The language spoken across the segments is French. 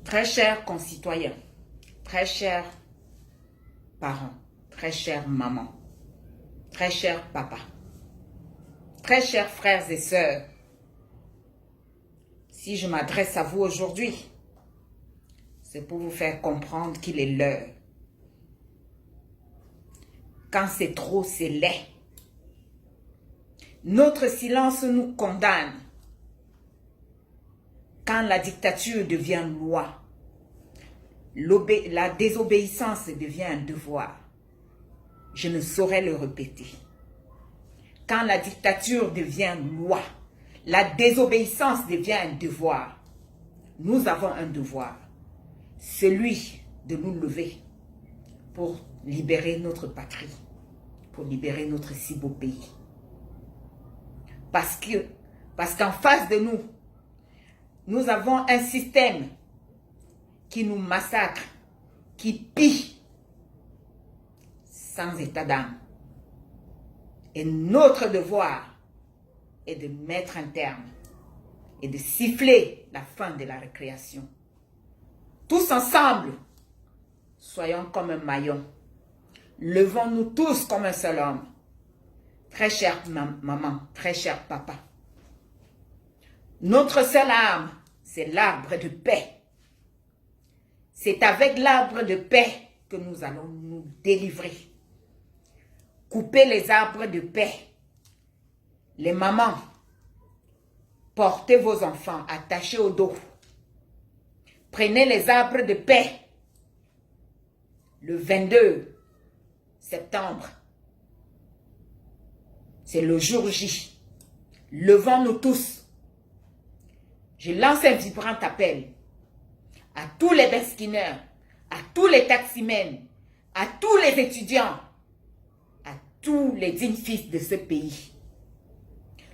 Très chers concitoyens, très chers parents, très chères mamans, très chers papas, très chers frères et sœurs, si je m'adresse à vous aujourd'hui, c'est pour vous faire comprendre qu'il est l'heure. Quand c'est trop, c'est laid. Notre silence nous condamne. Quand la dictature devient loi, la désobéissance devient un devoir. Je ne saurais le répéter. Quand la dictature devient loi, la désobéissance devient un devoir. Nous avons un devoir, celui de nous lever pour libérer notre patrie, pour libérer notre si beau pays. Parce qu'en face de nous, nous avons un système qui nous massacre, qui pille sans état d'âme. Et notre devoir est de mettre un terme et de siffler la fin de la récréation. Tous ensemble, soyons comme un maillon. Levons-nous tous comme un seul homme. Très chère maman, très cher papa. Notre seule arme, c'est l'arbre de paix. C'est avec l'arbre de paix que nous allons nous délivrer. Coupez les arbres de paix. Les mamans, portez vos enfants attachés au dos. Prenez les arbres de paix. Le 22 septembre, c'est le jour J. Levons-nous tous. Je lance un vibrant appel à tous les beskineurs, à tous les taximens, à tous les étudiants, à tous les dignes fils de ce pays.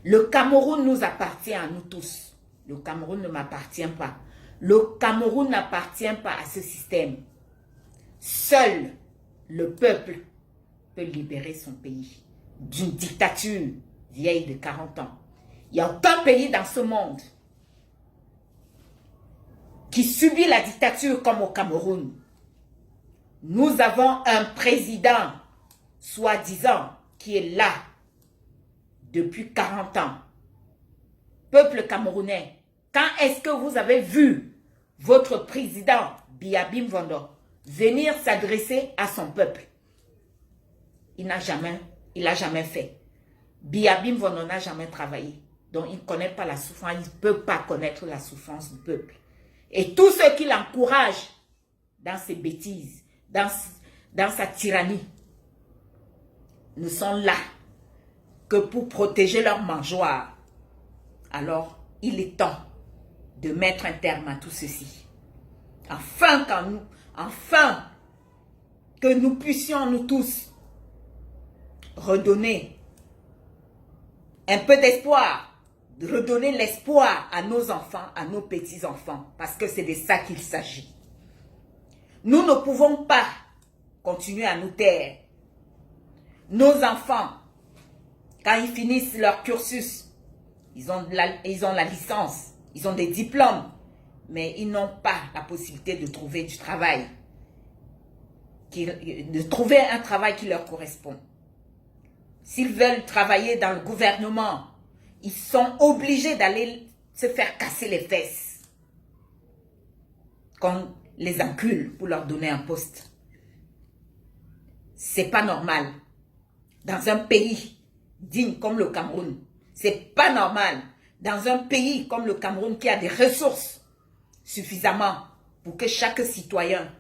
Le Cameroun nous appartient à nous tous. Le Cameroun ne m'appartient pas. Le Cameroun n'appartient pas à ce système. Seul le peuple peut libérer son pays d'une dictature vieille de 40 ans. Il n'y a aucun pays dans ce monde qui subit la dictature comme au Cameroun. Nous avons un président, soi-disant, qui est là depuis 40 ans. Peuple camerounais, quand est-ce que vous avez vu votre président, Biya Mvondo, venir s'adresser à son peuple? Il n'a jamais fait. Biya Mvondo n'a jamais travaillé. Donc il ne connaît pas la souffrance, il ne peut pas connaître la souffrance du peuple. Et tous ceux qui l'encouragent dans ses bêtises, dans sa tyrannie, ne sont là que pour protéger leur mangeoire. Alors, il est temps de mettre un terme à tout ceci. Enfin que nous puissions, nous tous, redonner un peu d'espoir, redonner l'espoir à nos enfants, à nos petits-enfants, parce que c'est de ça qu'il s'agit. Nous ne pouvons pas continuer à nous taire. Nos enfants, quand ils finissent leur cursus, ils ont la licence, ils ont des diplômes, mais ils n'ont pas la possibilité de trouver du travail, de trouver un travail qui leur correspond. S'ils veulent travailler dans le gouvernement, ils sont obligés d'aller se faire casser les fesses, qu'on les encule pour leur donner un poste. C'est pas normal. Dans un pays digne comme le Cameroun, c'est pas normal. Dans un pays comme le Cameroun qui a des ressources suffisamment pour que chaque citoyen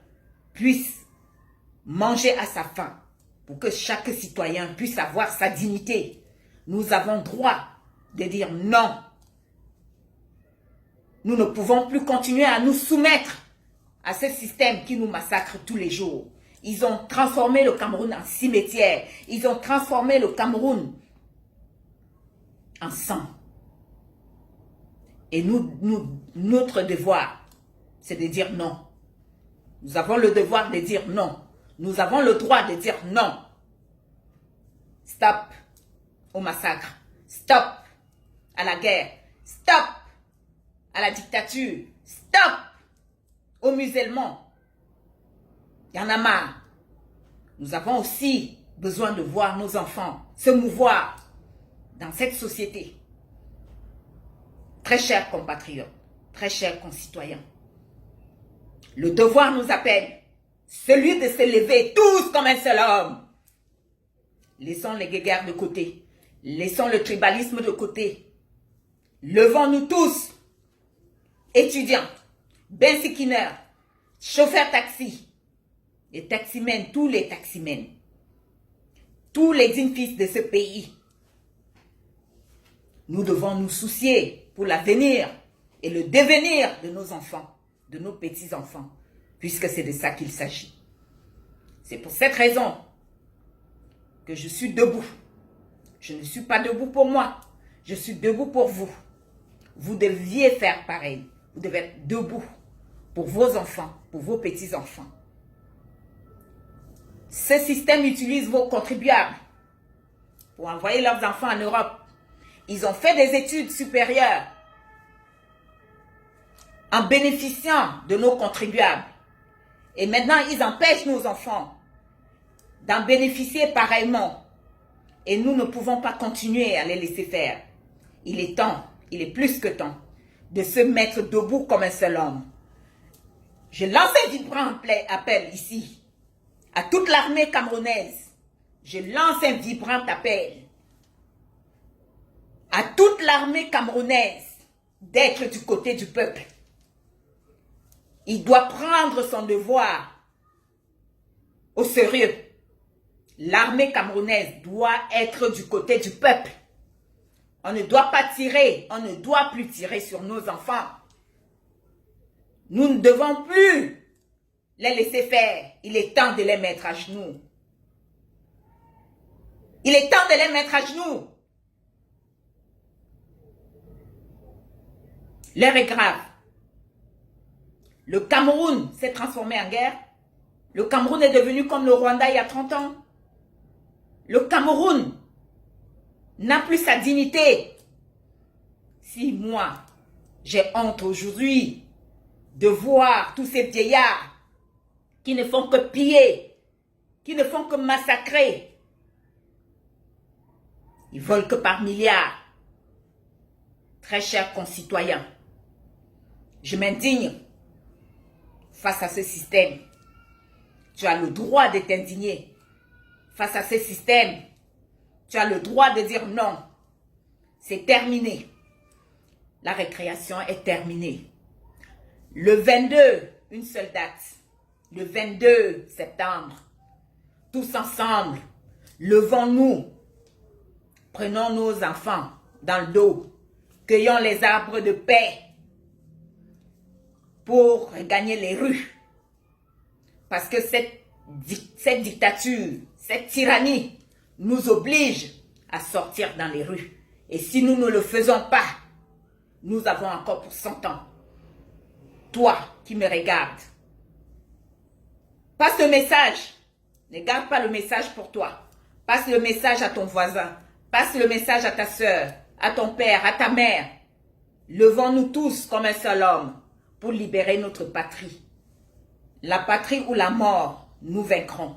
puisse manger à sa faim, pour que chaque citoyen puisse avoir sa dignité, nous avons droit de dire non. Nous ne pouvons plus continuer à nous soumettre à ce système qui nous massacre tous les jours. Ils ont transformé le Cameroun en cimetière. Ils ont transformé le Cameroun en sang. Et notre devoir, c'est de dire non. Nous avons le devoir de dire non. Nous avons le droit de dire non. Stop au massacre. Stop à la guerre. Stop à la dictature. Stop aux musulmans. Il y en a marre. Nous avons aussi besoin de voir nos enfants se mouvoir dans cette société. Très chers compatriotes, très chers concitoyens, le devoir nous appelle, celui de se lever tous comme un seul homme. Laissons les guéguerres de côté, laissons le tribalisme de côté. Levons-nous tous, étudiants, bensikineurs, chauffeurs taxi, les taximens, tous les taximens, tous les dignes fils de ce pays. Nous devons nous soucier pour l'avenir et le devenir de nos enfants, de nos petits-enfants, puisque c'est de ça qu'il s'agit. C'est pour cette raison que je suis debout. Je ne suis pas debout pour moi, je suis debout pour vous. Vous deviez faire pareil. Vous devez être debout pour vos enfants, pour vos petits-enfants. Ce système utilise vos contribuables pour envoyer leurs enfants en Europe. Ils ont fait des études supérieures en bénéficiant de nos contribuables. Et maintenant, ils empêchent nos enfants d'en bénéficier pareillement. Et nous ne pouvons pas continuer à les laisser faire. Il est temps, il est plus que temps, de se mettre debout comme un seul homme. Je lance un vibrant appel ici à toute l'armée camerounaise. Je lance un vibrant appel à toute l'armée camerounaise d'être du côté du peuple. Il doit prendre son devoir au sérieux. L'armée camerounaise doit être du côté du peuple. On ne doit pas tirer, on ne doit plus tirer sur nos enfants. Nous ne devons plus les laisser faire. Il est temps de les mettre à genoux. Il est temps de les mettre à genoux. L'heure est grave. Le Cameroun s'est transformé en guerre. Le Cameroun est devenu comme le Rwanda il y a 30 ans. Le Cameroun n'a plus sa dignité. Si moi, j'ai honte aujourd'hui de voir tous ces vieillards qui ne font que piller, qui ne font que massacrer. Ils volent que par milliards. Très chers concitoyens, je m'indigne face à ce système. Tu as le droit de t'indigner face à ce système. Tu as le droit de dire non. C'est terminé. La récréation est terminée. Le 22, une seule date. Le 22 septembre, tous ensemble, levons-nous. Prenons nos enfants dans le dos. Cueillons les arbres de paix pour gagner les rues. Parce que cette dictature, cette tyrannie nous oblige à sortir dans les rues. Et si nous ne le faisons pas, nous avons encore pour 100 ans. Toi qui me regardes, passe le message. Ne garde pas le message pour toi. Passe le message à ton voisin. Passe le message à ta soeur, à ton père, à ta mère. Levons-nous tous comme un seul homme pour libérer notre patrie. La patrie ou la mort, nous vaincrons.